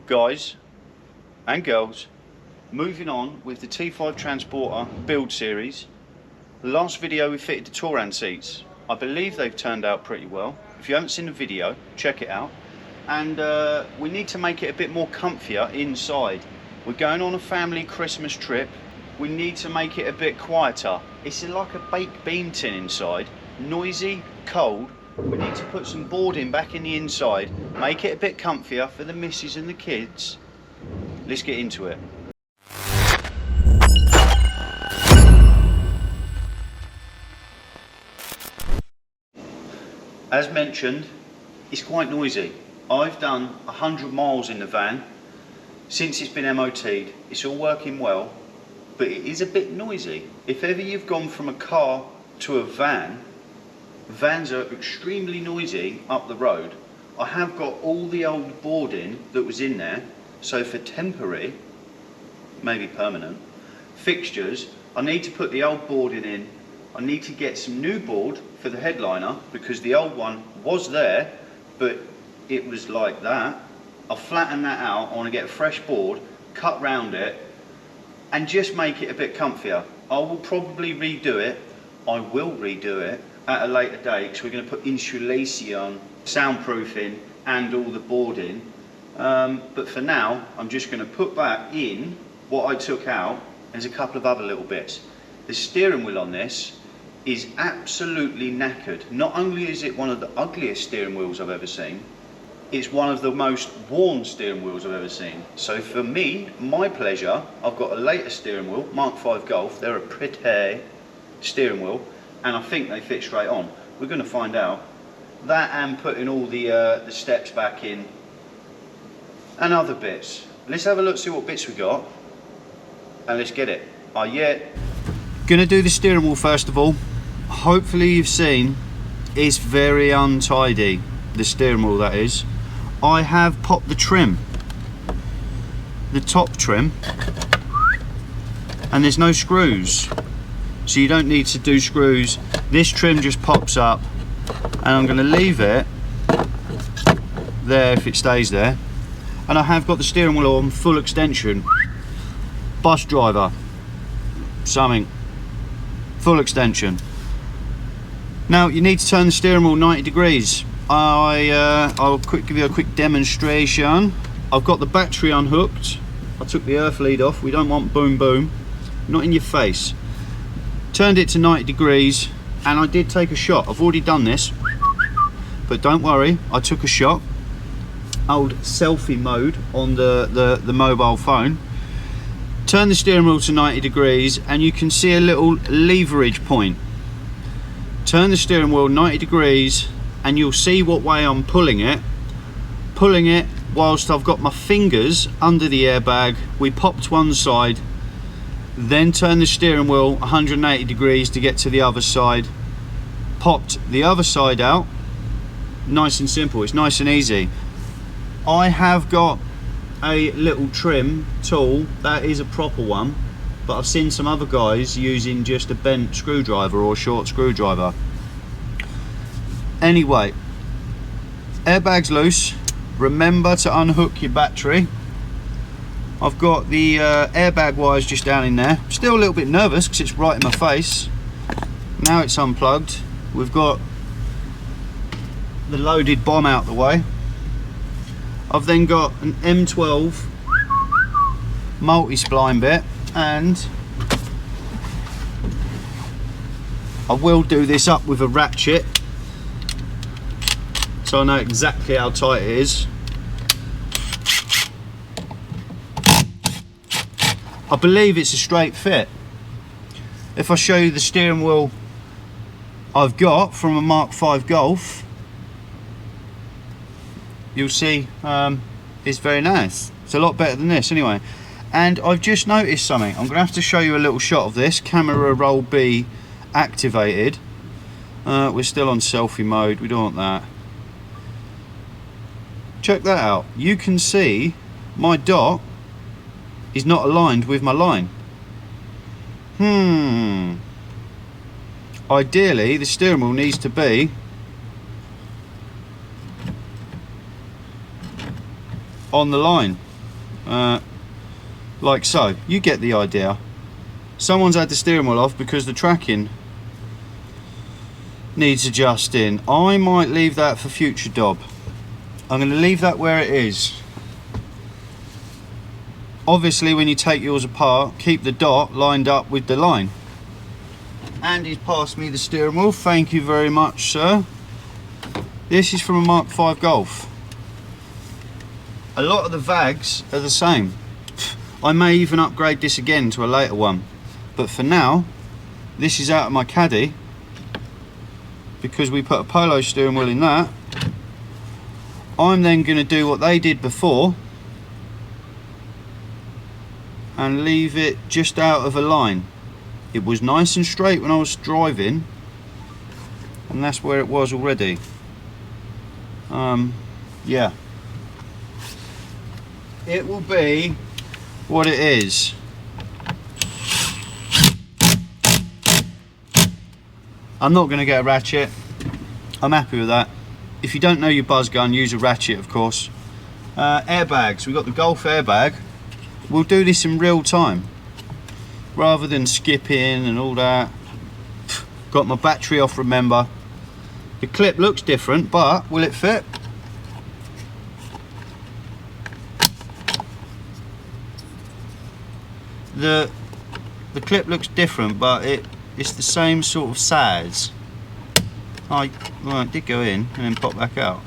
guys and girls, moving on with the T5 Transporter build series. The last video we fitted the Touran seats. I believe they've turned out pretty well. If you haven't seen the video, check it out. And we need to make it a bit more comfier inside. We're going on a family Christmas trip. We need to make it a bit quieter. It's like a baked bean tin inside, noisy, cold. We need to put some boarding back in the inside, make it a bit comfier for the missus and the kids. Let's get into it. As mentioned, it's quite noisy. I've done 100 miles in the van since it's been MOT'd. It's all working well, but it is a bit noisy. If ever you've gone from a car to a van, vans are extremely noisy up the road. I have got all the old boarding that was in there, so for temporary, maybe permanent, fixtures, I need to put the old boarding in. I need to get some new board for the headliner because the old one was there, but it was like that. I'll flatten that out. I want to get a fresh board, cut round it, and just make it a bit comfier. I will probably redo it. I will redo it at a later date because we're going to put insulation, soundproofing and all the boarding. But for now, I'm just going to put back in what I took out. There's a couple of other little bits. The steering wheel on this is absolutely knackered. Not only is it one of the ugliest steering wheels I've ever seen, it's one of the most worn steering wheels I've ever seen. So for me, my pleasure, I've got a later steering wheel, Mark V Golf. They're a pretty steering wheel, and I think they fit straight on. We're going to find out. That and putting all the steps back in and other bits. Let's have a look, see what bits we got, and let's get it. Gonna do the steering wheel first of all. Hopefully you've seen it's very untidy, the steering wheel that is. I have popped the trim, the top trim, and there's no screws, so you don't need to do screws. This trim just pops up, and I'm going to leave it there if it stays there. And I have got the steering wheel on full extension. Bus driver, something, full extension. Now you need to turn the steering wheel 90 degrees. I'll give you a quick demonstration. I've got the battery unhooked. I took the earth lead off. We don't want boom boom, not in your face. Turned it to 90 degrees, and I did take a shot. I've already done this, but don't worry, I took a shot. Old selfie mode on the mobile phone. Turn the steering wheel to 90 degrees, and you can see a little leverage point. Turn the steering wheel 90 degrees, and you'll see what way I'm pulling it. Pulling it whilst I've got my fingers under the airbag. We popped one side, then turn the steering wheel 180 degrees to get to the other side. Popped the other side out. Nice and simple, it's nice and easy. I have got a little trim tool, that is a proper one, but I've seen some other guys using just a bent screwdriver or short screwdriver. Anyway, airbag's loose. Remember to unhook your battery. I've got the airbag wires just down in there. Still a little bit nervous because it's right in my face. Now it's unplugged. We've got the loaded bomb out the way. I've then got an M12 multi-spline bit, and I will do this up with a ratchet so I know exactly how tight it is. I believe it's a straight fit. If I show you the steering wheel I've got from a Mark V Golf, you'll see it's very nice. It's a lot better than this anyway. And I've just noticed something. I'm gonna have to show you a little shot of this. Camera roll B activated. We're still on selfie mode, we don't want that. Check that out. You can see my dot is not aligned with my line. Ideally the steering wheel needs to be on the line. like so. You get the idea. Someone's had the steering wheel off because the tracking needs adjusting. I might leave that for future Dob. I'm going to leave that where it is. Obviously when you take yours apart, keep the dot lined up with the line. Andy's passed me the steering wheel, thank you very much, sir. This is from a Mark V Golf. A lot of the VAGs are the same. I may even upgrade this again to a later one, but for now this is out of my caddy because we put a Polo steering wheel in that. I'm then going to do what they did before and leave it just out of a line. It was nice and straight when I was driving, and that's where it was already. Yeah, it will be what it is. I'm not going to get a ratchet. I'm happy with that. If you don't know your buzz gun, use a ratchet, of course. Airbags. We've got the Golf airbag. We'll do this in real time rather than skipping and all that. Got my battery off, remember. The clip looks different, but will it fit? The clip looks different, but it's the same sort of size. Well, it did go in and then pop back out.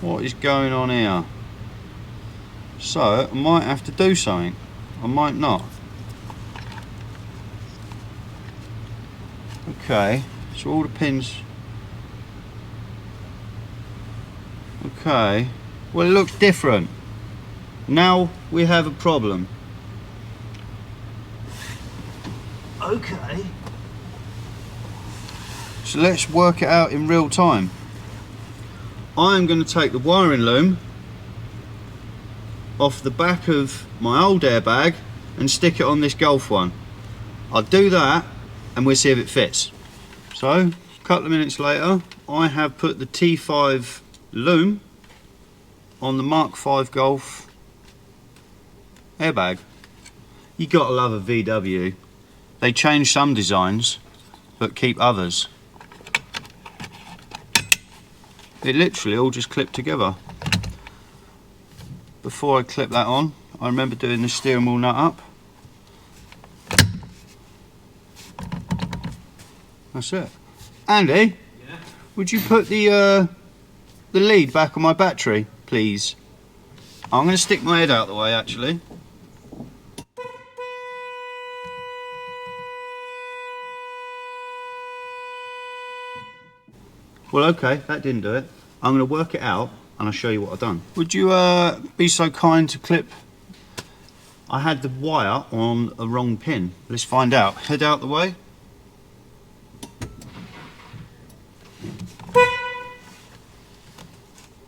What is going on here? So I might have to do something. I might not. Okay, so all the pins. Okay, well it looks different. Now we have a problem. Okay. So let's work it out in real time. I'm going to take the wiring loom off the back of my old airbag and stick it on this Golf one. I'll do that and we'll see if it fits. So, a couple of minutes later, I have put the T5 loom on the Mark V Golf airbag. You gotta love a VW. They change some designs, but keep others. It literally all just clipped together. Before I clip that on, I remember doing the steering wheel nut up. That's it. Andy, yeah? Would you put the lead back on my battery, please? I'm going to stick my head out the way, actually. Well, okay, that didn't do it. I'm going to work it out and I'll show you what I've done. Would you be so kind to clip? I had the wire on a wrong pin. Let's find out. Head out the way.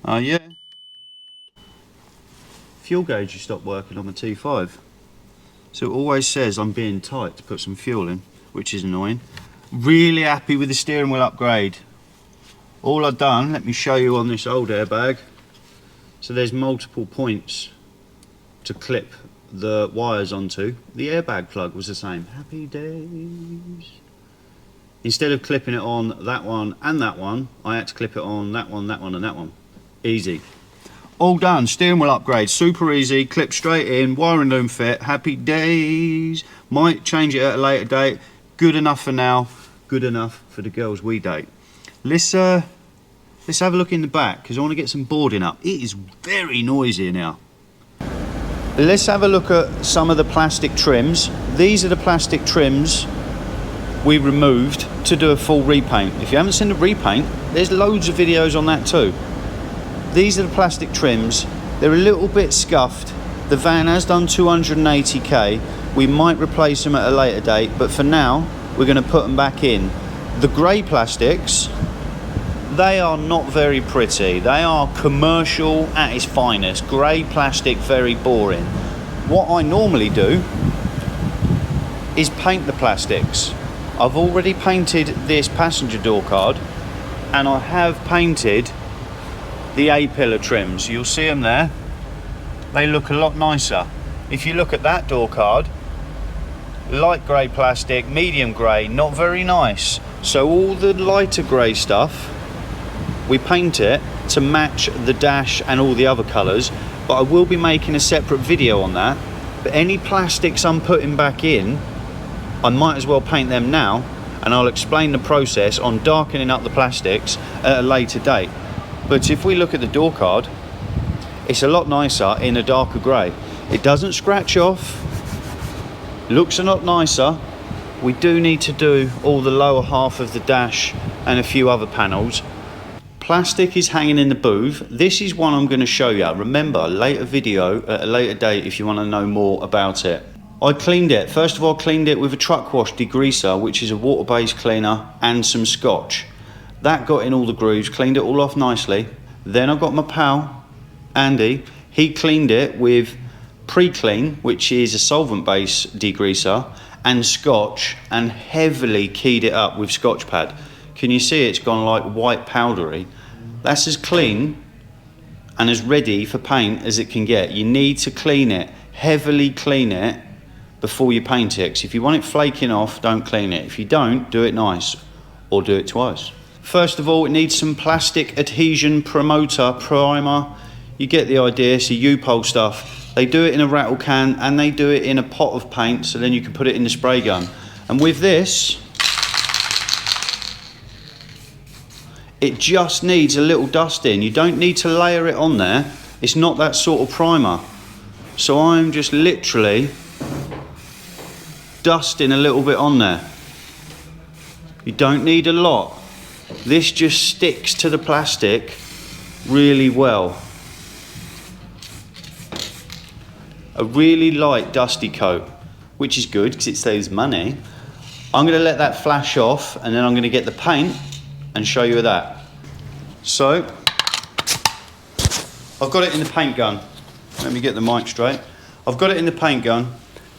Yeah. Fuel gauge has stopped working on the T5. So it always says I'm being tight to put some fuel in, which is annoying. Really happy with the steering wheel upgrade. All I've done, let me show you on this old airbag. So there's multiple points to clip the wires onto. The airbag plug was the same. Happy days. Instead of clipping it on that one and that one, I had to clip it on that one, and that one. Easy. All done. Steering wheel upgrade. Super easy. Clip straight in. Wiring loom fit. Happy days. Might change it at a later date. Good enough for now. Good enough for the girls we date. Let's have a look in the back because I want to get some boarding up. It is very noisy now. Let's have a look at some of the plastic trims. These are the plastic trims we removed to do a full repaint. If you haven't seen the repaint, there's loads of videos on that too. These are the plastic trims. They're a little bit scuffed. The van has done 280k. We might replace them at a later date, but for now we're going to put them back in. The grey plastics, they are not very pretty. They are commercial at its finest. Grey plastic, very boring. What I normally do is paint the plastics. I've already painted this passenger door card and I have painted the A-pillar trims. You'll see them there. They look a lot nicer. If you look at that door card, light grey plastic, medium grey, not very nice. So all the lighter grey stuff, we paint it to match the dash and all the other colours, but I will be making a separate video on that. But any plastics I'm putting back in, I might as well paint them now, and I'll explain the process on darkening up the plastics at a later date. But if we look at the door card, it's a lot nicer in a darker grey. It doesn't scratch off, looks a lot nicer. We do need to do all the lower half of the dash and a few other panels. Plastic is hanging in the booth. This is one I'm going to show you. Remember, later video at a later date if you want to know more about it. I cleaned it. First of all, cleaned it with a truck wash degreaser, which is a water-based cleaner, and some scotch. That got in all the grooves, cleaned it all off nicely. Then I got my pal, Andy. He cleaned it with pre-clean, which is a solvent-based degreaser, and scotch, and heavily keyed it up with Scotch pad. Can you see it's gone like white powdery? That's as clean and as ready for paint as it can get. You need to clean it, heavily clean it before you paint it. 'Cause if you want it flaking off, don't clean it. If you don't, do it nice, or do it twice. First of all, it needs some plastic adhesion promoter primer. You get the idea, it's a U-Pole stuff. They do it in a rattle can and they do it in a pot of paint, so then you can put it in the spray gun. And with this, it just needs a little dusting. You don't need to layer it on there. It's not that sort of primer. So I'm just literally dusting a little bit on there. You don't need a lot. This just sticks to the plastic really well. A really light dusty coat, which is good because it saves money. I'm going to let that flash off and then I'm going to get the paint and show you that. So I've got it in the paint gun. Let me get the mic straight. I've got it in the paint gun,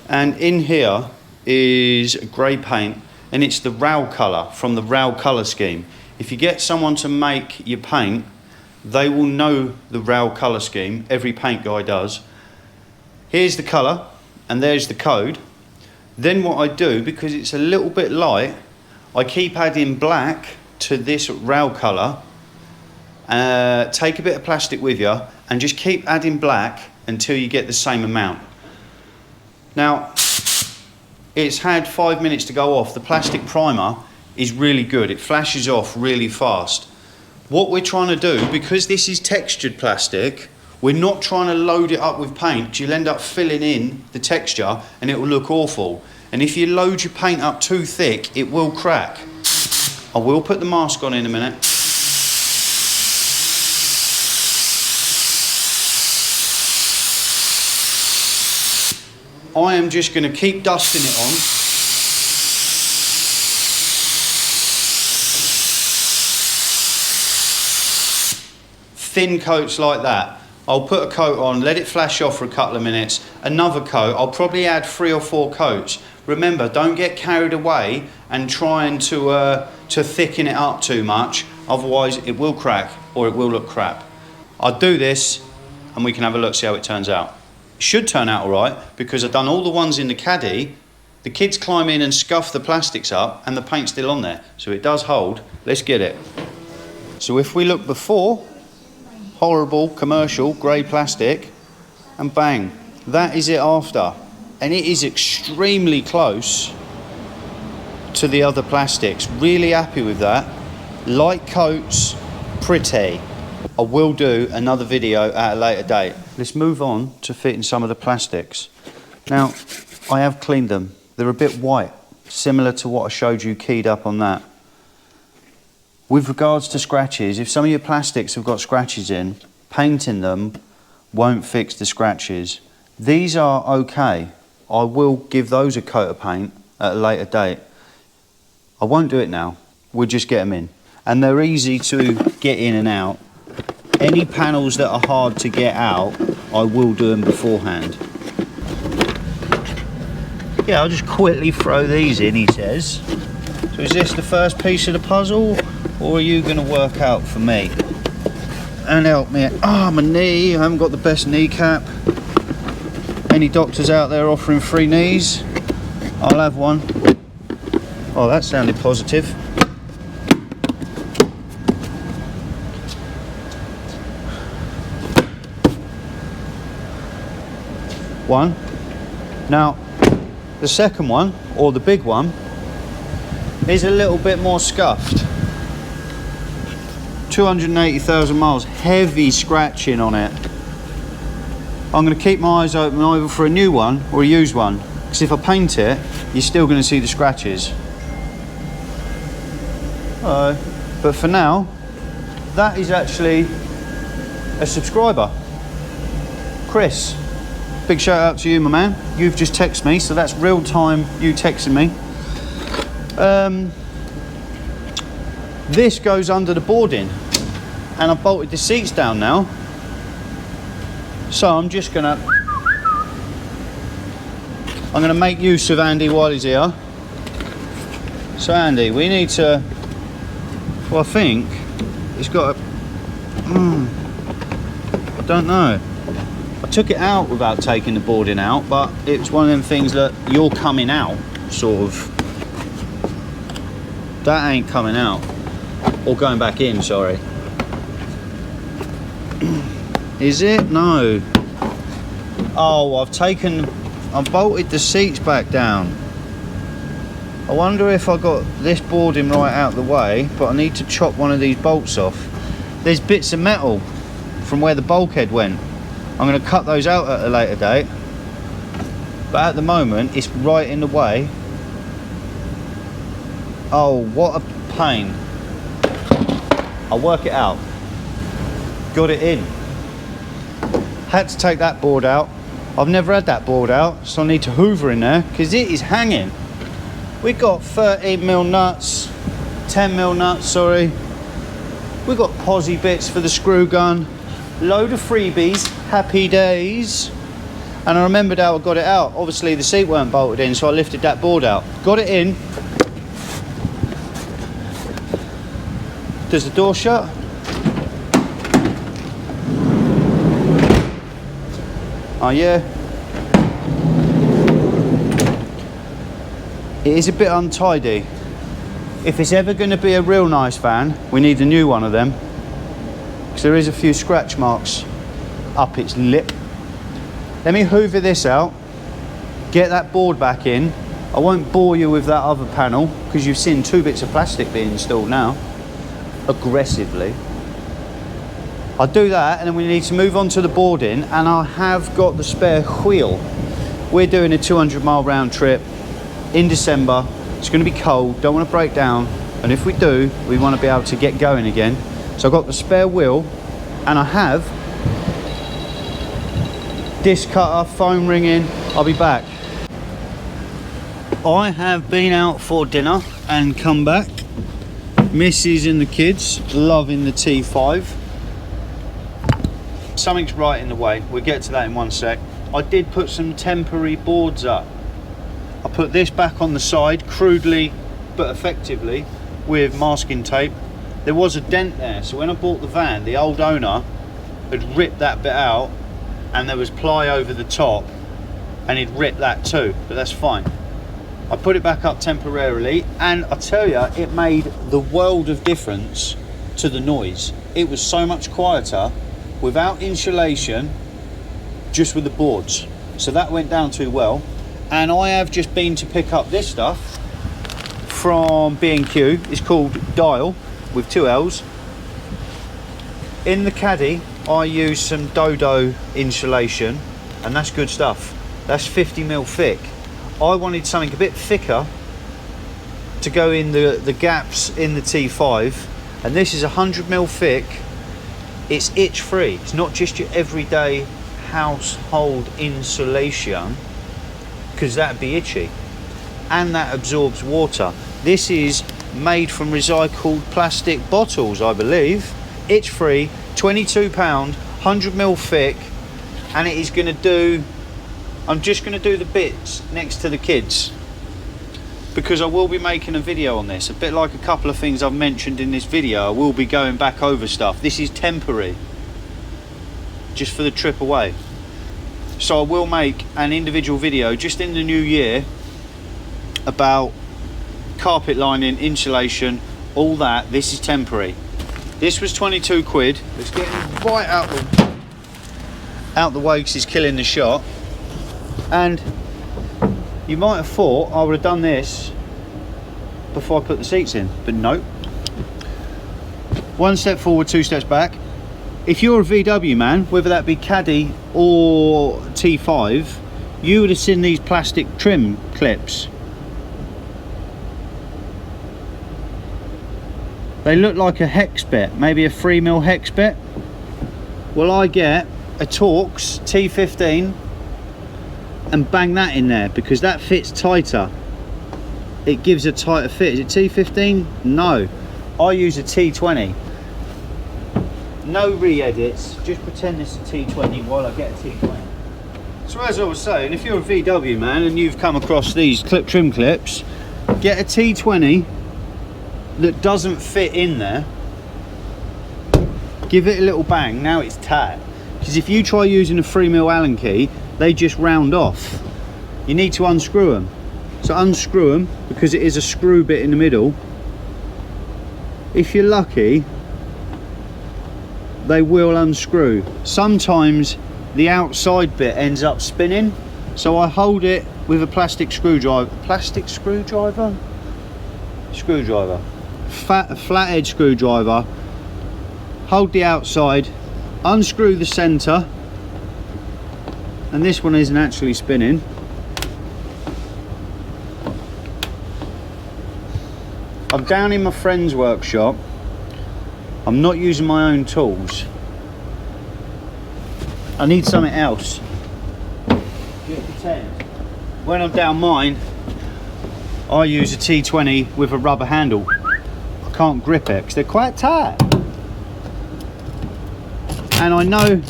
and in here is grey paint, and it's the RAL colour from the RAL colour scheme. If you get someone to make your paint, they will know the RAL colour scheme. Every paint guy does. Here's the colour and there's the code. Then what I do, because it's a little bit light, I keep adding black to this RAL colour. Take a bit of plastic with you and just keep adding black until you get the same amount. Now, it's had 5 minutes to go off. The plastic primer is really good. It flashes off really fast. What we're trying to do, because this is textured plastic, we're not trying to load it up with paint, because you'll end up filling in the texture and it will look awful. And if you load your paint up too thick, it will crack. I will put the mask on in a minute. I am just going to keep dusting it on. Thin coats like that. I'll put a coat on, let it flash off for a couple of minutes. Another coat, I'll probably add 3 or 4 coats. Remember, don't get carried away and trying to thicken it up too much. Otherwise, it will crack or it will look crap. I'll do this and we can have a look, see how it turns out. It should turn out all right because I've done all the ones in the caddy. The kids climb in and scuff the plastics up and the paint's still on there. So it does hold. Let's get it. So if we look before, horrible commercial grey plastic, and bang, that is it after. And it is extremely close to the other plastics. Really happy with that. Light coats, pretty. I will do another video at a later date. Let's move on to fitting some of the plastics. Now, I have cleaned them. They're a bit white, similar to what I showed you keyed up on that. With regards to scratches, if some of your plastics have got scratches in, painting them won't fix the scratches. These are okay. I will give those a coat of paint at a later date. I won't do it now. We'll just get them in. And they're easy to get in and out. Any panels that are hard to get out, I will do them beforehand. Yeah, I'll just quickly throw these in, he says. So is this the first piece of the puzzle, or are you going to work out for me? and help me. My knee, I haven't got the best kneecap. Any doctors out there offering free knees? I'll have one. Oh, that sounded positive. One. Now, the second one, or the big one, is a little bit more scuffed. 280,000 miles, heavy scratching on it. I'm going to keep my eyes open either for a new one or a used one, because if I paint it, you're still going to see the scratches. But for now, that is actually a subscriber. Chris, big shout out to you, my man. You've just texted me, so that's real time you texting me. This goes under the boarding, and I've bolted the seats down now. So I'm gonna make use of Andy while he's here. So Andy, we need to, well, I think it's got a, I don't know. I took it out without taking the boarding out, but it's one of them things that you're coming out, sort of. That ain't coming out. Or going back in, sorry. Is it? No. Oh, I've bolted the seats back down. I wonder if I got this boarding right out the way, but I need to chop one of these bolts off. There's bits of metal from where the bulkhead went. I'm going to cut those out at a later date. But at the moment, it's right in the way. Oh, what a pain. I'll work it out. Got it in. Had to take that board out. I've never had that board out, so I need to hoover in there because it is hanging. We got 13mm nuts, 10mm nuts, sorry. We got posi bits for the screw gun, load of freebies, happy days. And I remembered how I got it out. Obviously the seat weren't bolted in, so I lifted that board out. Got it in. Does the door shut? Oh yeah. It is a bit untidy. If it's ever going to be a real nice van, we need a new one of them. Because there is a few scratch marks up its lip. Let me hoover this out, get that board back in. I won't bore you with that other panel because you've seen 2 bits of plastic being installed now, aggressively. I'll do that and then we need to move on to the boarding, and I have got the spare wheel. We're doing a 200-mile round trip in December. It's going to be cold, don't want to break down, and if we do, we want to be able to get going again. So I've got the spare wheel and I have disc cutter, phone ringing. I'll be back. I have been out for dinner and come back. Mrs. and the kids loving the T5. Something's right in the way. We'll get to that in one sec. I did put some temporary boards up. I put this back on the side, crudely but effectively, with masking tape. There was a dent there, so when I bought the van, the old owner had ripped that bit out and there was ply over the top and he'd ripped that too, but that's fine. I put it back up temporarily, and I tell you, it made the world of difference to the noise. It was so much quieter without insulation, just with the boards. So that went down too well. And I have just been to pick up this stuff from B&Q. It's called Dial with 2 L's. In the caddy, I use some Dodo insulation, and that's good stuff. That's 50mm thick. I wanted something a bit thicker to go in the gaps in the T5, and this is 100mm thick. It's itch free. It's not just your everyday household insulation, because that'd be itchy, and that absorbs water. This is made from recycled plastic bottles, I believe. Itch free, £22, 100mm thick, and it is going to do, I'm just going to do the bits next to the kids, because I will be making a video on this. A bit like a couple of things I've mentioned in this video, I will be going back over stuff. This is temporary. just for the trip away. So I will make an individual video just in the new year about carpet lining, insulation, all that. This is temporary. This was 22 quid. Let's get him right out the way because he's killing the shot. And you might have thought I would have done this before I put the seats in, but nope. One step forward, two steps back. If you're a VW man, whether that be Caddy or T5, you would have seen these plastic trim clips. They look like a hex bit, maybe a 3mm hex bit. Well, I get a Torx T15 and bang that in there because that fits tighter. It gives a tighter fit. Is it T15? No. I use a T20. No re-edits, just pretend it's a T20 while I get a T20. So as I was saying, if you're a VW man and you've come across these trim clips, get a T20 that doesn't fit in there, give it a little bang. Now it's tight, because if you try using a 3mm Allen key, they just round off. You need to unscrew them. So unscrew them, because it is a screw bit in the middle. If you're lucky, they will unscrew. Sometimes the outside bit ends up spinning, so I hold it with a plastic screwdriver. Flathead screwdriver. Hold the outside, unscrew the center, and this one isn't actually spinning. I'm down in my friend's workshop. I'm not using my own tools. I need something else. Just pretend. When I'm down mine, I use a T20 with a rubber handle. I can't grip it because they're quite tight. And I know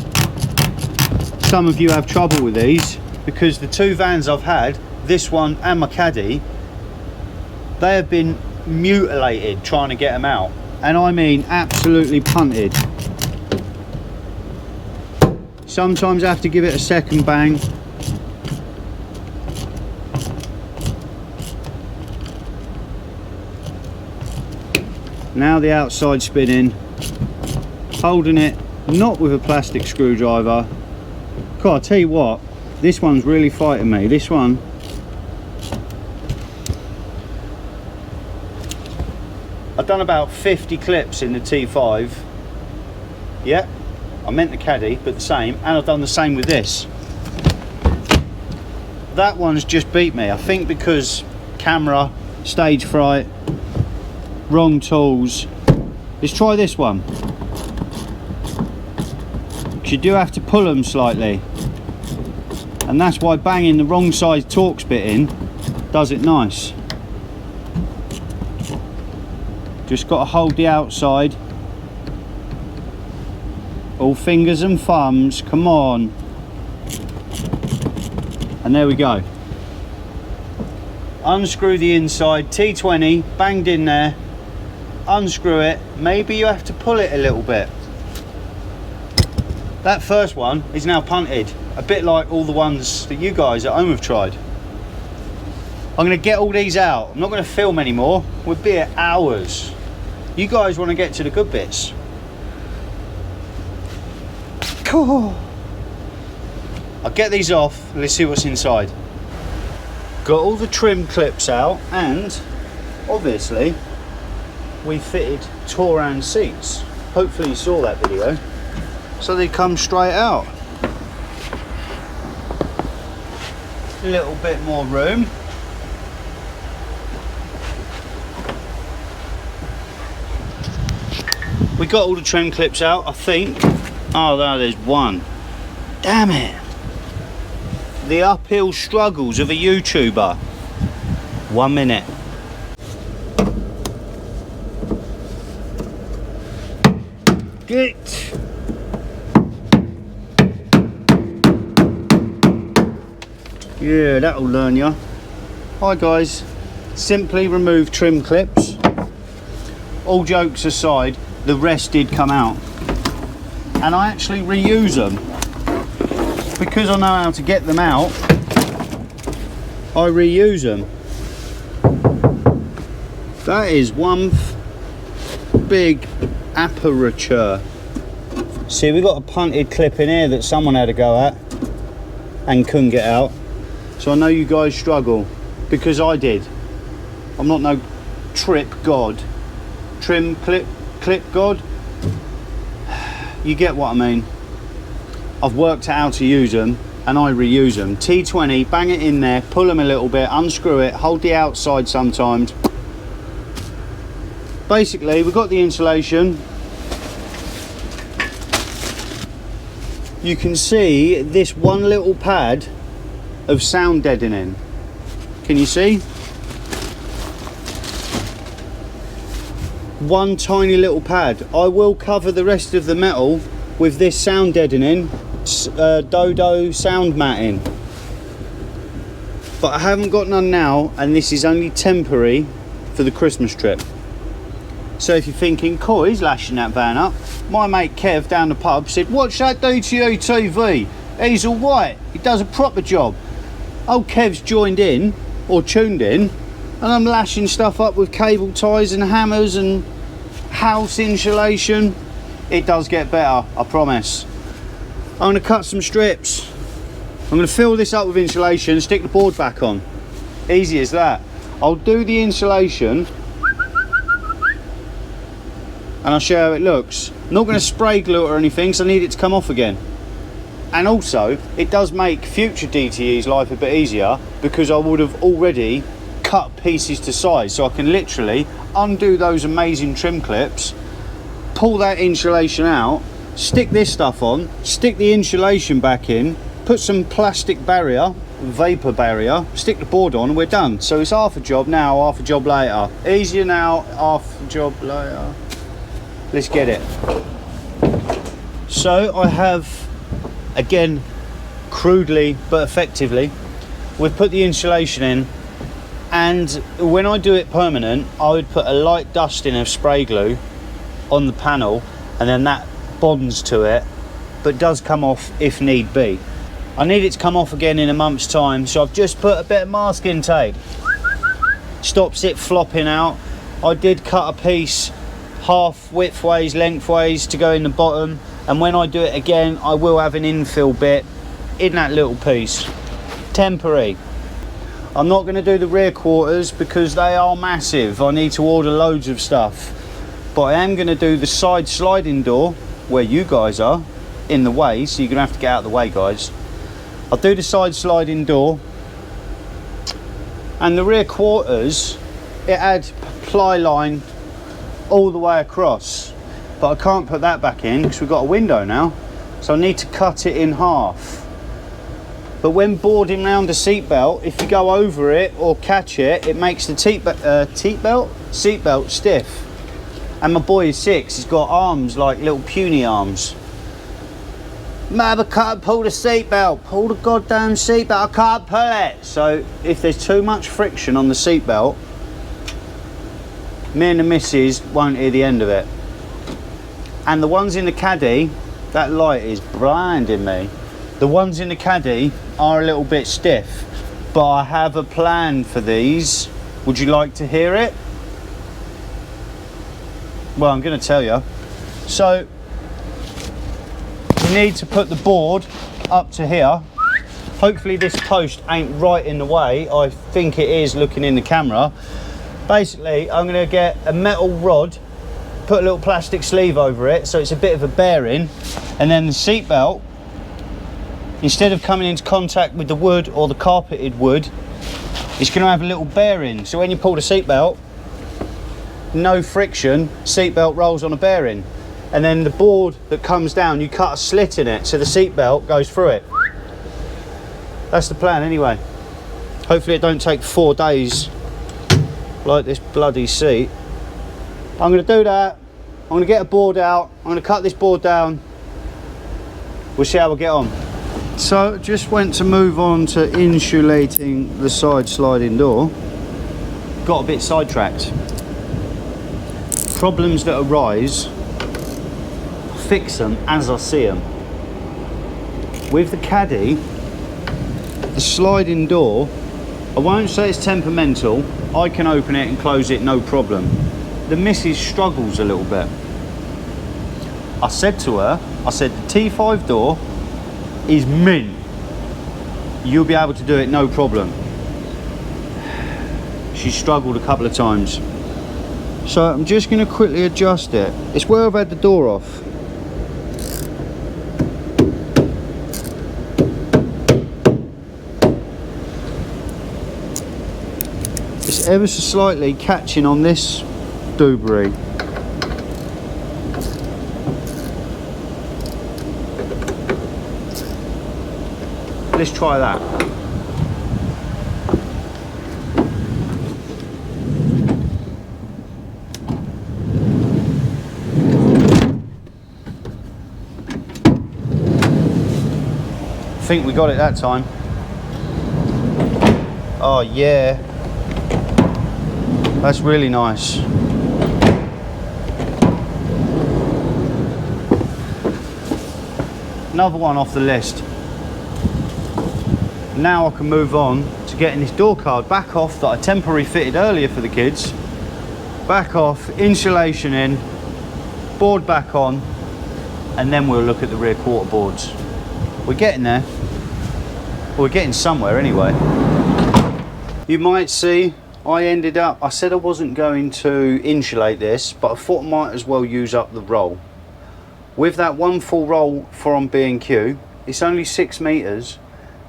some of you have trouble with these because the two vans I've had, this one and my Caddy, they have been mutilated trying to get them out. And I mean absolutely punted. Sometimes I have to give it a second bang. Now the outside spinning, holding it not with a plastic screwdriver. God, I tell you what, this one's really fighting me. This one, I've done about 50 clips in the T5. Yeah, I meant the Caddy, but the same, and I've done the same with this. That one's just beat me, I think, because camera, stage fright, wrong tools. Let's try this one, because you do have to pull them slightly, and that's why banging the wrong side Torx bit in does it nice. Just got to hold the outside. All fingers and thumbs, come on. And there we go. Unscrew the inside, T20 banged in there. Unscrew it. Maybe you have to pull it a little bit. That first one is now punted, a bit like all the ones that you guys at home have tried. I'm going to get all these out. I'm not going to film anymore. We'll be here hours. You guys want to get to the good bits. Cool. I'll get these off. Let's see what's inside. Got all the trim clips out, and obviously we fitted Touran seats. Hopefully you saw that video. So they come straight out. A little bit more room. We got all the trim clips out, I think. Oh, no, there's one. Damn it. The uphill struggles of a YouTuber. 1 minute. Get. Yeah, that'll learn ya. Hi guys. Simply remove trim clips. All jokes aside, the rest did come out, and I actually reuse them. because I know how to get them out, I reuse them. That is one big aperture. See, we've got a punted clip in here that someone had to go at and couldn't get out. So I know you guys struggle, because I did. I'm not no trim god. Trim clip god. You get what I mean. I've worked out how to use them and I reuse them. T20, bang it in there, pull them a little bit, unscrew it, hold the outside sometimes. Basically, we've got the insulation. You can see this one little pad of sound deadening. Can you see? One tiny little pad. I will cover the rest of the metal with this sound deadening Dodo sound matting, but I haven't got none now, and this is only temporary for the Christmas trip. So if you're thinking, cool, he's lashing that van up, my mate Kev down the pub said, what's that do to you TV? He's all right, he does a proper job. Old Kev's joined in, or tuned in, and I'm lashing stuff up with cable ties and hammers and house insulation. It does get better, I promise. I'm going to cut some strips. I'm going to fill this up with insulation, stick the board back on. Easy as that. I'll do the insulation and I'll show you how it looks. I'm not going to spray glue it or anything, because I need it to come off again. And also, it does make future DTE's life a bit easier, because I would have already cut pieces to size, so I can literally undo those amazing trim clips, pull that insulation out, stick this stuff on, stick the insulation back in, put some plastic barrier, vapor barrier, stick the board on, and we're done. So it's half a job now, half a job later. Easier now, half a job later. Let's get it. So I have, again, crudely but effectively, we've put the insulation in, and when I do it permanent, I would put a light dusting of spray glue on the panel, and then that bonds to it, but does come off if need be. I need it to come off again in a month's time, so I've just put a bit of masking tape. Stops it flopping out. I did cut a piece half widthways, lengthways to go in the bottom, and when I do it again, I will have an infill bit in that little piece. Temporary. I'm not going to do the rear quarters because they are massive. I need to order loads of stuff, but I am going to do the side sliding door where you guys are in the way, so you're going to have to get out of the way, guys. I'll do the side sliding door, and the rear quarters, it had ply line all the way across, but I can't put that back in because we've got a window now, so I need to cut it in half. But when boarding round the seat belt, if you go over it or catch it, it makes the seat belt stiff. And my boy is 6, he's got arms like little puny arms. Mother can't pull the seatbelt, pull the goddamn seatbelt, I can't pull it. So if there's too much friction on the seatbelt, me and the missus won't hear the end of it. And the ones in the caddy, that light is blinding me. The ones in the caddy are a little bit stiff, but I have a plan for these. Would you like to hear it? Well, I'm going to tell you. So we need to put the board up to here. Hopefully this post ain't right in the way. I think it is looking in the camera. Basically, I'm going to get a metal rod, put a little plastic sleeve over it so it's a bit of a bearing, and then the seat belt, instead of coming into contact with the wood or the carpeted wood, it's going to have a little bearing, so when you pull the seat belt, no friction, seat belt rolls on a bearing. And then the board that comes down, you cut a slit in it so the seat belt goes through it. That's the plan anyway. Hopefully it don't take 4 days like this bloody seat. I'm going to do that. I'm going to get a board out, I'm going to cut this board down, we'll see how we get on. So just went to move on to insulating the side sliding door. Got a bit sidetracked. Problems that arise, fix them as I see them. With the caddy, the sliding door, I won't say it's temperamental. I can open it and close it, no problem. The missus struggles a little bit. I said to her, I said, the T5 door is mint. You'll be able to do it, no problem. She struggled a couple of times. So I'm just going to quickly adjust it. It's where I've had the door off. It's ever so slightly catching on this doobery. Let's try that. I think we got it that time. Oh yeah. That's really nice. Another one off the list. Now I can move on to getting this door card back off that I temporarily fitted earlier for the kids. Back off, insulation in, board back on, and then we'll look at the rear quarter boards. We're getting there. Well, we're getting somewhere anyway. You might see I said I wasn't going to insulate this, but I thought I might as well use up the roll. With that one full roll from B&Q, it's only 6 meters,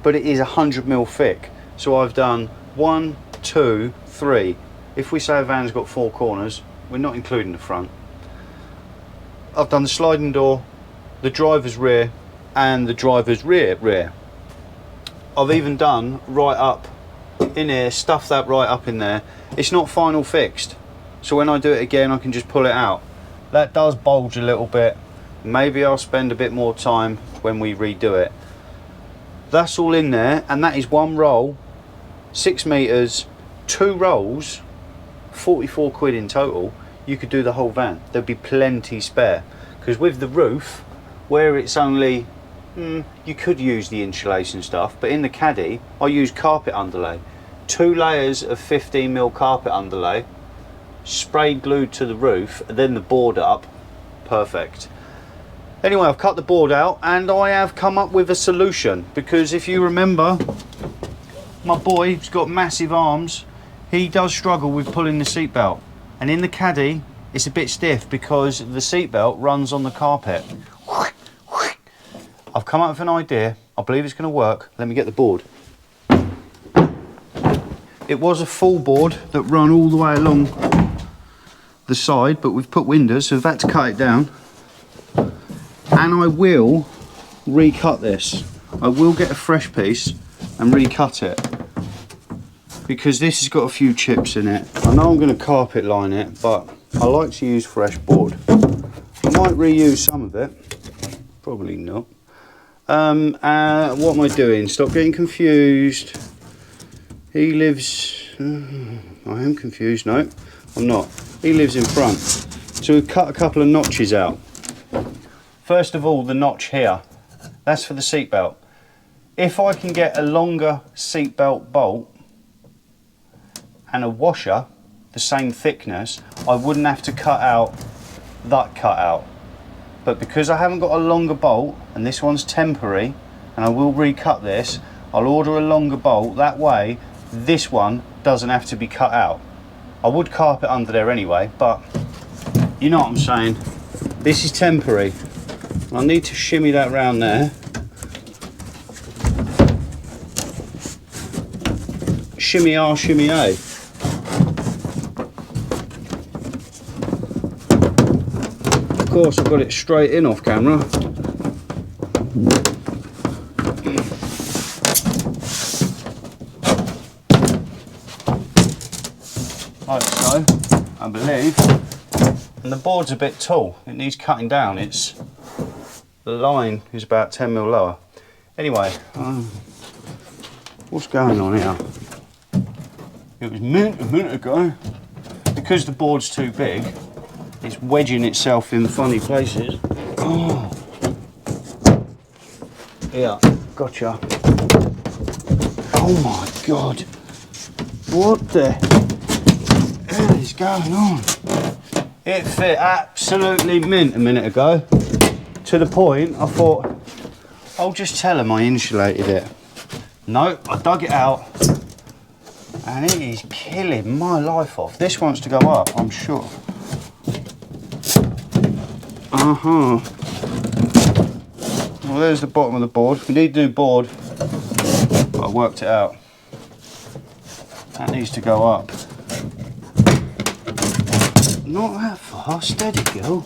but it is 100mm thick. So I've done 1, 2, 3. If we say a van's got 4 corners, we're not including the front. I've done the sliding door, the driver's rear, and the driver's rear. I've even done right up in here, stuff that right up in there. It's not final fixed, so when I do it again I can just pull it out. That does bulge a little bit. Maybe I'll spend a bit more time when we redo it. That's all in there, and that is one roll, 6 meters, 2 rolls, 44 quid in total. You could do the whole van. There'd be plenty spare, because with the roof, where it's only you could use the insulation stuff, but in the caddy I use carpet underlay. 2 layers of 15mm carpet underlay, sprayed glued to the roof, and then the board up. Perfect. Anyway, I've cut the board out and I have come up with a solution, because if you remember, my boy's got massive arms. He does struggle with pulling the seatbelt, and in the caddy it's a bit stiff because the seatbelt runs on the carpet. I've come up with an idea. I believe it's going to work. Let me get the board. It was a full board that run all the way along the side, but we've put windows, so we've had to cut it down. And I will recut this. I will get a fresh piece and recut it, because this has got a few chips in it. I know I'm going to carpet line it, but I like to use fresh board. I might reuse some of it. Probably not. What am I doing? Stop getting confused. He lives... I am confused. No, I'm not. He lives in front. So we've cut a couple of notches out. First of all, the notch here. That's for the seatbelt. If I can get a longer seatbelt bolt and a washer, the same thickness, I wouldn't have to cut out that cutout. But because I haven't got a longer bolt, and this one's temporary, and I will recut this, I'll order a longer bolt. That way, this one doesn't have to be cut out. I would carpet under there anyway, but you know what I'm saying. This is temporary. I need to shimmy that round there. Shimmy R, shimmy A. Of course, I've got it straight in off camera. Like so, I believe. And the board's a bit tall. It needs cutting down. The line is about 10mm lower. Anyway, what's going on here? It was mint a minute ago. Because the board's too big, it's wedging itself in funny places. Oh. Yeah. Gotcha. Oh my God. What the hell is going on? It fit absolutely mint a minute ago. To the point I thought, I'll just tell them I insulated it. No, I dug it out. And it is killing my life off. This wants to go up, I'm sure. Well, there's the bottom of the board. We need to do board, but I worked it out. That needs to go up. Not that far, steady girl.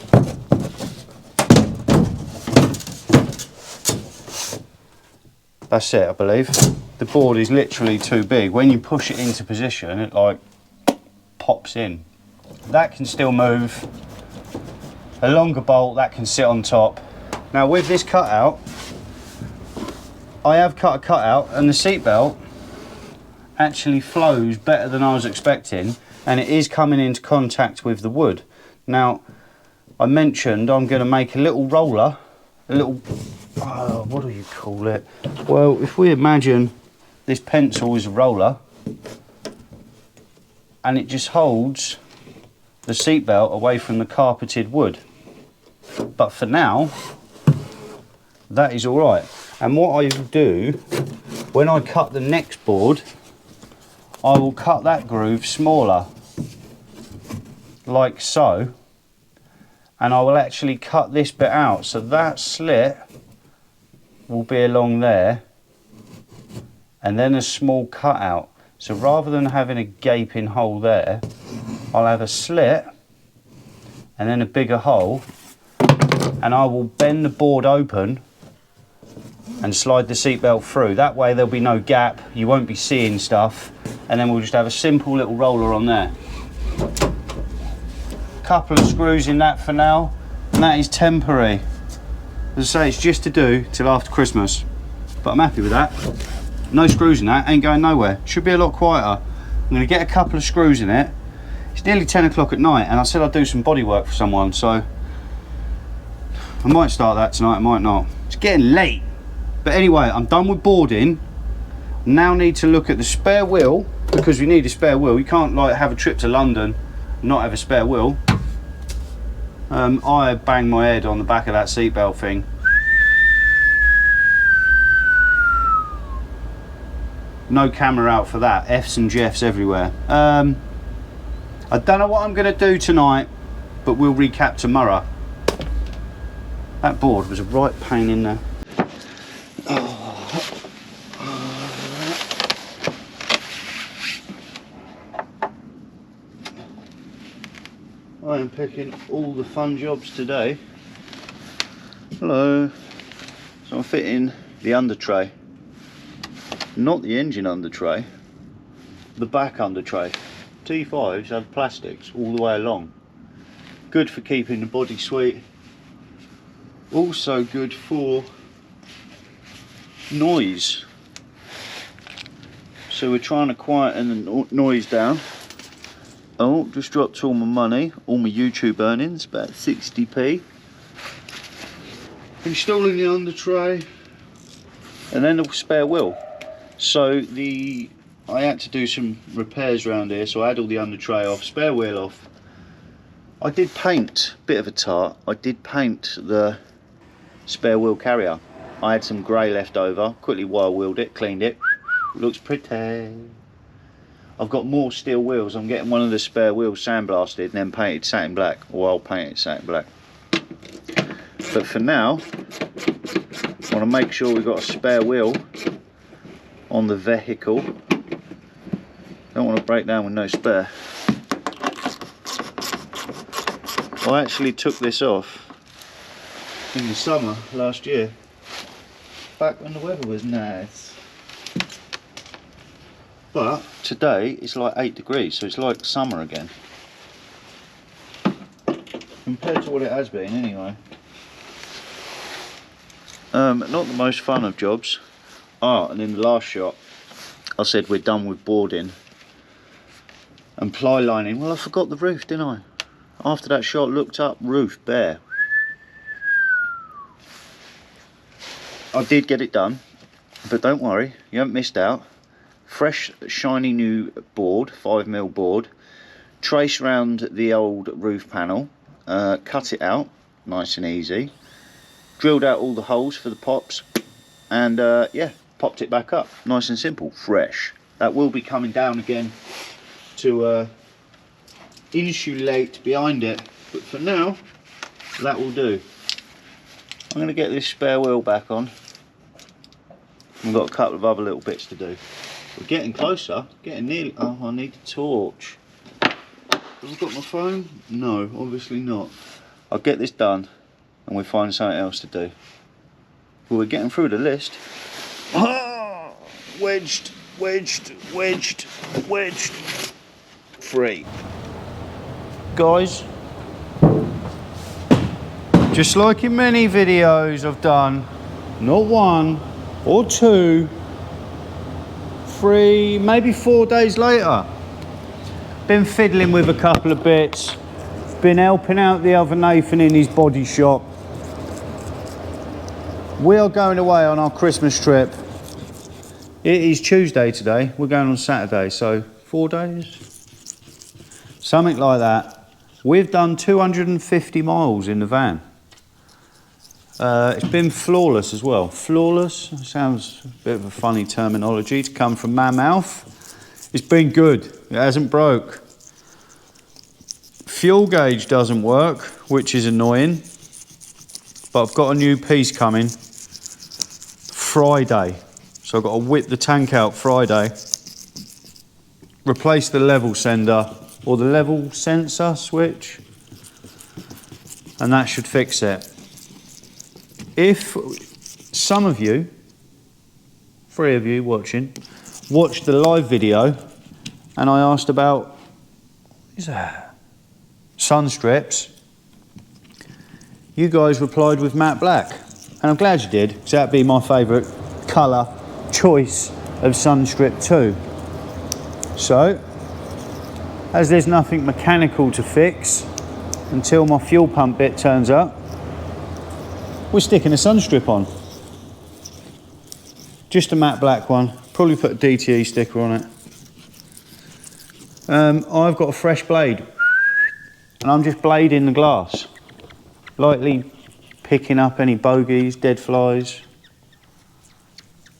That's it, I believe. The board is literally too big. When you push it into position, it like pops in. That can still move. A longer bolt, that can sit on top. Now with this cutout, I have cut a cutout and the seat belt actually flows better than I was expecting, and it is coming into contact with the wood. Now, I mentioned I'm going to make a little roller, a little, what do you call it? Well, if we imagine this pencil is a roller, and it just holds the seat belt away from the carpeted wood. But for now, that is all right. And what I will do, when I cut the next board, I will cut that groove smaller, like so, and I will actually cut this bit out. So that slit will be along there, and then a small cutout. So rather than having a gaping hole there, I'll have a slit and then a bigger hole, and I will bend the board open and slide the seatbelt through. That way there'll be no gap, you won't be seeing stuff, and then we'll just have a simple little roller on there. Couple of screws in that for now, and that is temporary. As I say, it's just to do till after Christmas, but I'm happy with that. No screws in that, ain't going nowhere. Should be a lot quieter. I'm going to get a couple of screws in it. It's nearly 10 o'clock at night, and I said I'd do some body work for someone, so I might start that tonight, I might not. It's getting late. But anyway, I'm done with boarding. Now need to look at the spare wheel, because we need a spare wheel. You can't like have a trip to London and not have a spare wheel. I banged my head on the back of that seatbelt thing. No camera out for that. F's and Jeffs everywhere. I don't know what I'm going to do tonight, but we'll recap tomorrow. That board was a right pain in the... I am picking all the fun jobs today. Hello. So I'm fitting the under tray. Not the engine under tray, the back under tray. T5s have plastics all the way along. Good for keeping the body sweet. Also good for noise. So we're trying to quieten the noise down. Oh, just dropped all my money, all my YouTube earnings, about 60p. Installing the under tray, and then the spare wheel. So I had to do some repairs around here, so I had all the under tray off, spare wheel off. I did paint, bit of a tart, I did paint the spare wheel carrier. I had some grey left over, quickly wire wheeled it, cleaned it, looks pretty. I've got more steel wheels. I'm getting one of the spare wheels sandblasted and then painted satin black, or I'll paint it satin black. But for now, I want to make sure we've got a spare wheel on the vehicle. Don't want to break down with no spare. I actually took this off in the summer last year, back when the weather was nice. But today it's like 8 degrees, so it's like summer again. Compared to what it has been anyway. Not the most fun of jobs. And in the last shot I said we're done with boarding and ply lining. Well, I forgot the roof, didn't I? After that shot, looked up, roof bare. I did get it done. But don't worry, you haven't missed out. Fresh, shiny new board, 5mm board. Trace round the old roof panel, cut it out, nice and easy. Drilled out all the holes for the pops, and yeah, popped it back up. Nice and simple, fresh. That will be coming down again to insulate behind it, but for now, that will do. I'm going to get this spare wheel back on. We've got a couple of other little bits to do. We're getting closer, getting nearly. Oh, I need a torch. Have I got my phone? No, obviously not. I'll get this done and we'll find something else to do. But we're getting through the list. Ah, wedged. Free. Guys, just like in many videos I've done, not 1 or 2, 3, maybe 4 days later, been fiddling with a couple of bits, been helping out the other Nathan in his body shop. We are going away on our Christmas trip. It is Tuesday today, we're going on Saturday, so 4 days? Something like that. We've done 250 miles in the van. It's been flawless as well. Flawless sounds a bit of a funny terminology to come from my mouth. It's been good, it hasn't broke. Fuel gauge doesn't work, which is annoying, but I've got a new piece coming Friday. So I've got to whip the tank out Friday, replace the level sender, or the level sensor switch, and that should fix it. If some of you, 3 of you watching, watched the live video and I asked about, what is that? Sun strips, you guys replied with matte black, and I'm glad you did, because that'd be my favourite colour choice of sun strip too. So, as there's nothing mechanical to fix until my fuel pump bit turns up, we're sticking a sun strip on. Just a matte black one, probably put a DTE sticker on it. I've got a fresh blade and I'm just blading the glass, lightly picking up any bogies, dead flies,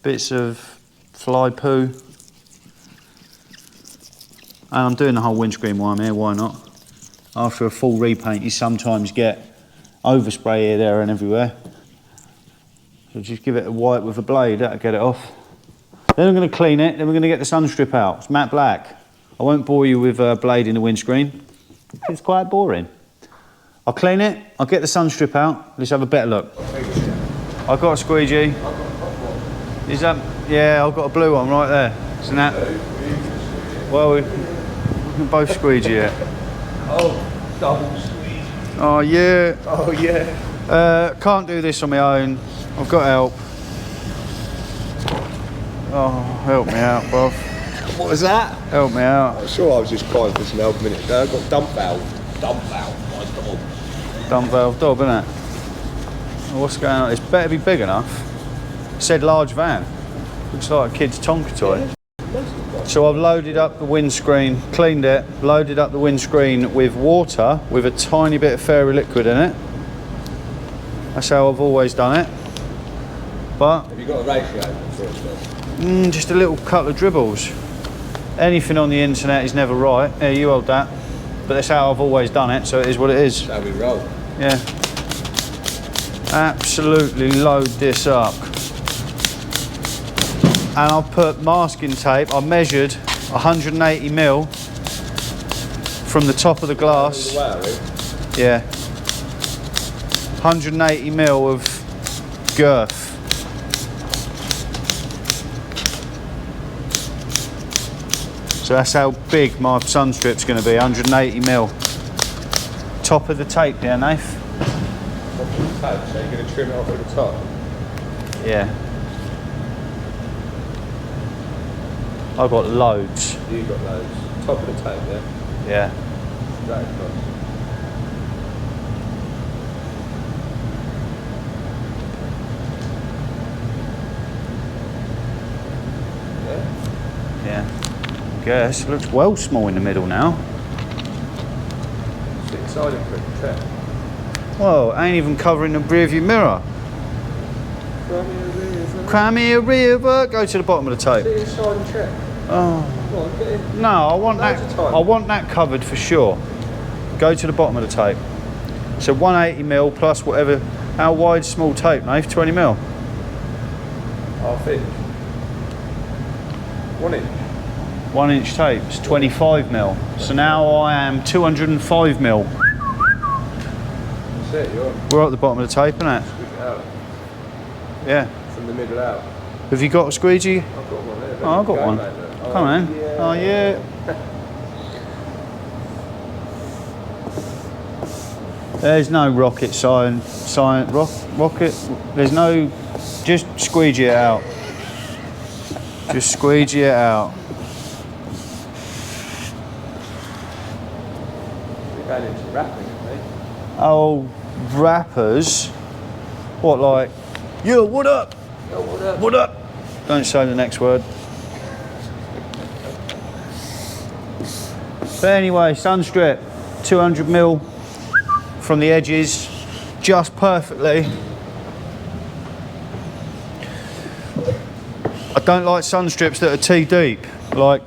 bits of fly poo. And I'm doing the whole windscreen while I'm here, why not? After a full repaint you sometimes get overspray here, there and everywhere. So just give it a wipe with a blade, that'll get it off. Then I'm going to clean it, then we're going to get the sun strip out. It's matte black. I won't bore you with a blade in the windscreen. It's quite boring. I'll clean it, I'll get the sun strip out. Let's have a better look. I've got a squeegee. Is that? Yeah, I've got a blue one right there. Isn't that? Well, we can both squeegee it. Oh, double squeeze. Oh yeah. Oh yeah. Can't do this on my own. I've got help. Oh, help me out, bruv. What was that? Help me out. I'm sure I was just crying for some help a minute ago. I've got dump valve. Dump valve, my dog. Dump valve dob, innit? What's going on? It's better be big enough. It said large van. Looks like a kid's Tonka toy. So I've loaded up the windscreen, cleaned it, loaded up the windscreen with water with a tiny bit of fairy liquid in it. That's how I've always done it. But have you got a ratio for it? just a little couple of dribbles. Anything on the internet is never right. Here, you hold that. But that's how I've always done it, so it is what it is. That's how we roll. Yeah. Absolutely load this up. And I've put masking tape. I measured 180mm from the top of the glass. Yeah. 180mm of girth. So that's how big my sun strip's going to be, 180mm. Top of the tape there, Nath. Top of the tape, so you're going to trim it off at the top? Yeah. I've got loads. You've got loads. Top of the tape, yeah? Yeah. Straight across. guess. It looks well small in the middle now. It's exciting for the trip. Whoa, ain't even covering the rear view mirror. Cry me a river. Go to the bottom of the tape. See inside the trip. Oh. Go on, get in. No, I want that. I want that covered for sure. Go to the bottom of the tape. So 180mm plus whatever. How wide small tape, Nath? 20mm? Half inch. 1 inch. 1 inch tape. It's 25mm. So now I am 205mm. That's it. You're We're at the bottom of the tape, innit? squeeze it out Yeah. from the middle out. Have you got a squeegee? I've got one there. Oh, I've got one. Come on. Yeah. Oh yeah. There's no rocket rocket. There's no. Just squeegee it out. Just squeegee it out. We're going into rapping, I think. Oh, rappers. What, like? Yo, what up? Yo, what up? What up? Don't say the next word. But anyway, sunstrip, 200mm from the edges, just perfectly. I don't like sunstrips that are too deep, like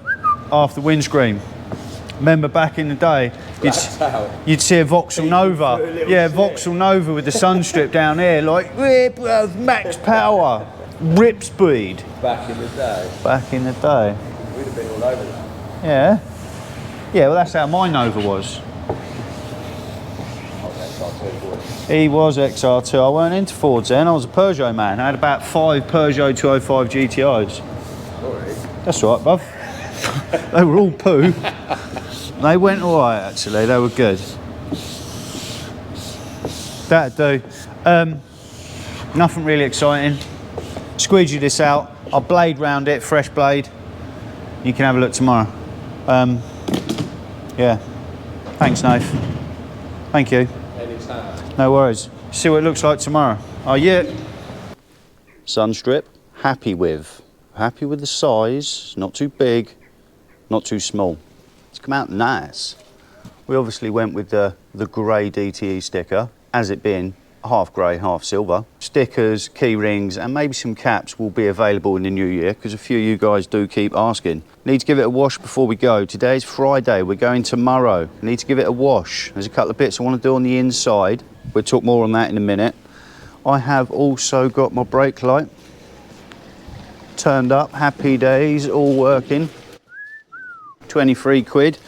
after windscreen. Remember back in the day, you'd see a Vauxhall Nova. Yeah, Vauxhall Nova with the sunstrip down here, like, max power, rip speed. Back in the day. Back in the day. We'd have been all over that. Yeah. Yeah, well that's how my Nova was. He was XR2. I weren't into Fords then, I was a Peugeot man. I had about 5 Peugeot 205 GTIs. Sorry. That's right, bruv. They were all poo. They went alright actually, they were good. That'd do. Nothing really exciting. Squeegee this out. I'll blade round it, fresh blade. You can have a look tomorrow. Yeah. Thanks, Nath. Thank you. Anytime. No worries. See what it looks like tomorrow. Oh yeah. Sunstrip, happy with. Happy with the size, not too big, not too small. It's come out nice. We obviously went with the grey DTE sticker, as it being half grey, half silver. Stickers, key rings, and maybe some caps will be available in the new year because a few of you guys do keep asking. Need to give it a wash before we go. Today's Friday, we're going tomorrow. Need to give it a wash. There's a couple of bits I want to do on the inside. We'll talk more on that in a minute. I have also got my brake light turned up, happy days, all working. 23 quid.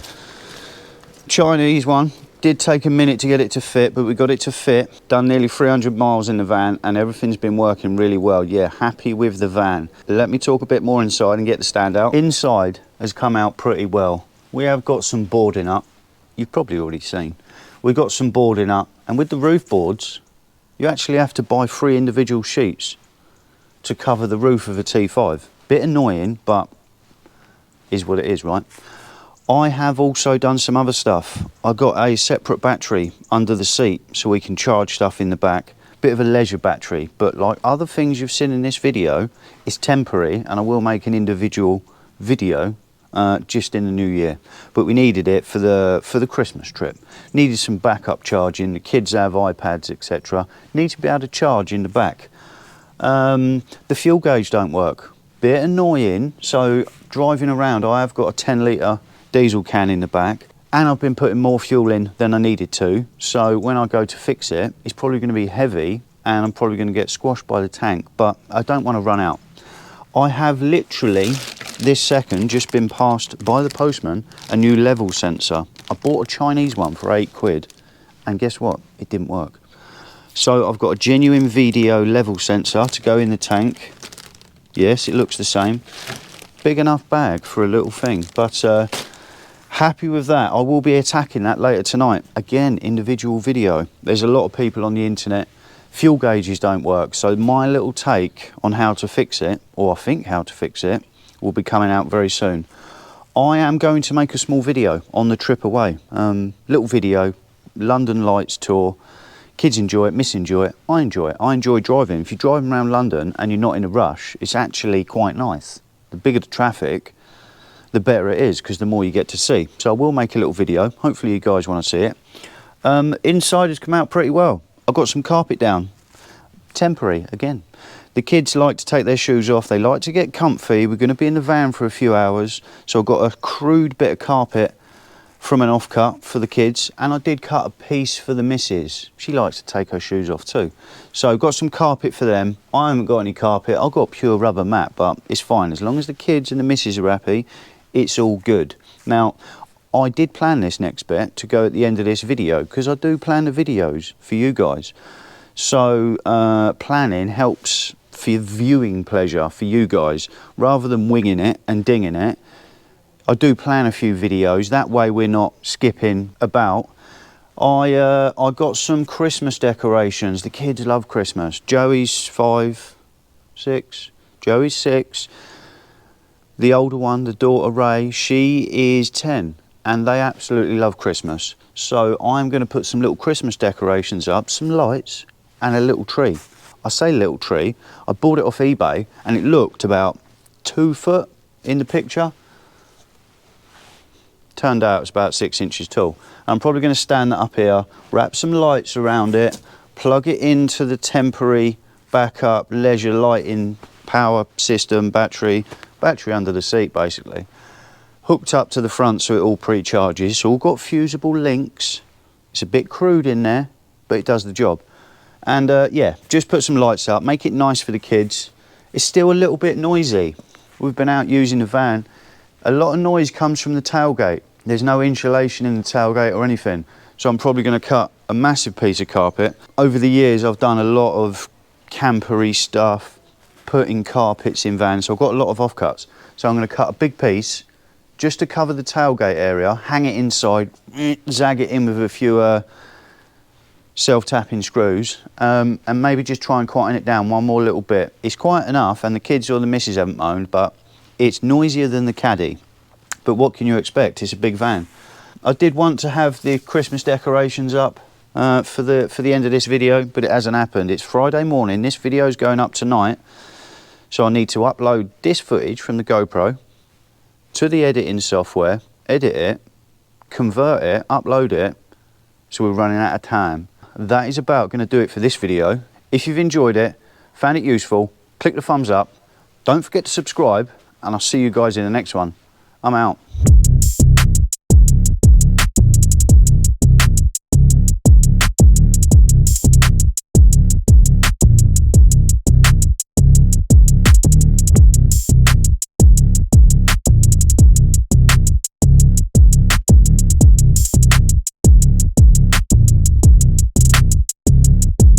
Chinese one. Did take a minute to get it to fit, but we got it to fit. Done nearly 300 miles in the van and everything's been working really well. Yeah, happy with the van. Let me talk a bit more inside and get the stand out. Inside has come out pretty well. We have got some boarding up. You've probably already seen. We've got some boarding up, and with the roof boards, you actually have to buy 3 individual sheets to cover the roof of a T5. Bit annoying, but is what it is, right? I have also done some other stuff. I got a separate battery under the seat so we can charge stuff in the back. Bit of a leisure battery, but like other things you've seen in this video, it's temporary, and I will make an individual video just in the new year. But we needed it for the Christmas trip. Needed some backup charging. The kids have iPads, etc. Need to be able to charge in the back. The fuel gauge don't work. Bit annoying. So driving around, I have got a 10 litre diesel can in the back, and I've been putting more fuel in than I needed to. So when I go to fix it, it's probably going to be heavy, and I'm probably going to get squashed by the tank. But I don't want to run out. I have literally this second just been passed by the postman a new level sensor. I bought a Chinese one for 8 quid, and guess what? It didn't work. So I've got a genuine VDO level sensor to go in the tank. Yes, it looks the same. Big enough bag for a little thing, but happy with that. I will be attacking that later tonight. Again, individual video. There's a lot of people on the internet. Fuel gauges don't work, so my little take on how to fix it, or I think how to fix it, will be coming out very soon. I am going to make a small video on the trip away. Little video, London Lights tour. Kids enjoy it, miss enjoy it, I enjoy it. I enjoy driving. If you're driving around London and you're not in a rush, it's actually quite nice. The bigger the traffic, the better it is, because the more you get to see. So I will make a little video. Hopefully you guys want to see it. Inside has come out pretty well. I've got some carpet down. Temporary, again. The kids like to take their shoes off. They like to get comfy. We're going to be in the van for a few hours. So I've got a crude bit of carpet from an offcut for the kids, and I did cut a piece for the missus. She likes to take her shoes off too. So I've got some carpet for them. I haven't got any carpet. I've got pure rubber mat, but it's fine. As long as the kids and the missus are happy, it's all good. Now, I did plan this next bit to go at the end of this video, because I do plan the videos for you guys. So planning helps for your viewing pleasure for you guys, rather than winging it and dinging it. I do plan a few videos, that way we're not skipping about. I got some Christmas decorations. The kids love Christmas. Joey's 5, 6, Joey's 6. The older one, the daughter Ray, she is 10, and they absolutely love Christmas. So I'm going to put some little Christmas decorations up, some lights and a little tree. I say little tree, I bought it off eBay and it looked about 2 foot in the picture. Turned out it's about 6 inches tall. I'm probably going to stand that up here, wrap some lights around it, plug it into the temporary backup leisure lighting power system, battery under the seat basically. Hooked up to the front so it all pre-charges. It's all got fusible links. It's a bit crude in there, but it does the job. And yeah, just put some lights up, make it nice for the kids. It's still a little bit noisy. We've been out using the van. A lot of noise comes from the tailgate. There's no insulation in the tailgate or anything. So I'm probably going to cut a massive piece of carpet. Over the years, I've done a lot of campery stuff, putting carpets in vans. So I've got a lot of offcuts. So I'm going to cut a big piece just to cover the tailgate area, hang it inside, zag it in with a few self-tapping screws, and maybe just try and quieten it down one more little bit. It's quiet enough, and the kids or the missus haven't moaned, but it's noisier than the Caddy. But what can you expect? It's a big van. I did want to have the Christmas decorations up for the end of this video, but it hasn't happened. It's Friday morning. This video is going up tonight, so I need to upload this footage from the GoPro to the editing software, edit it, convert it, upload it, so we're running out of time. That is about going to do it for this video. If you've enjoyed it, found it useful, click the thumbs up. Don't forget to subscribe, and I'll see you guys in the next one. I'm out.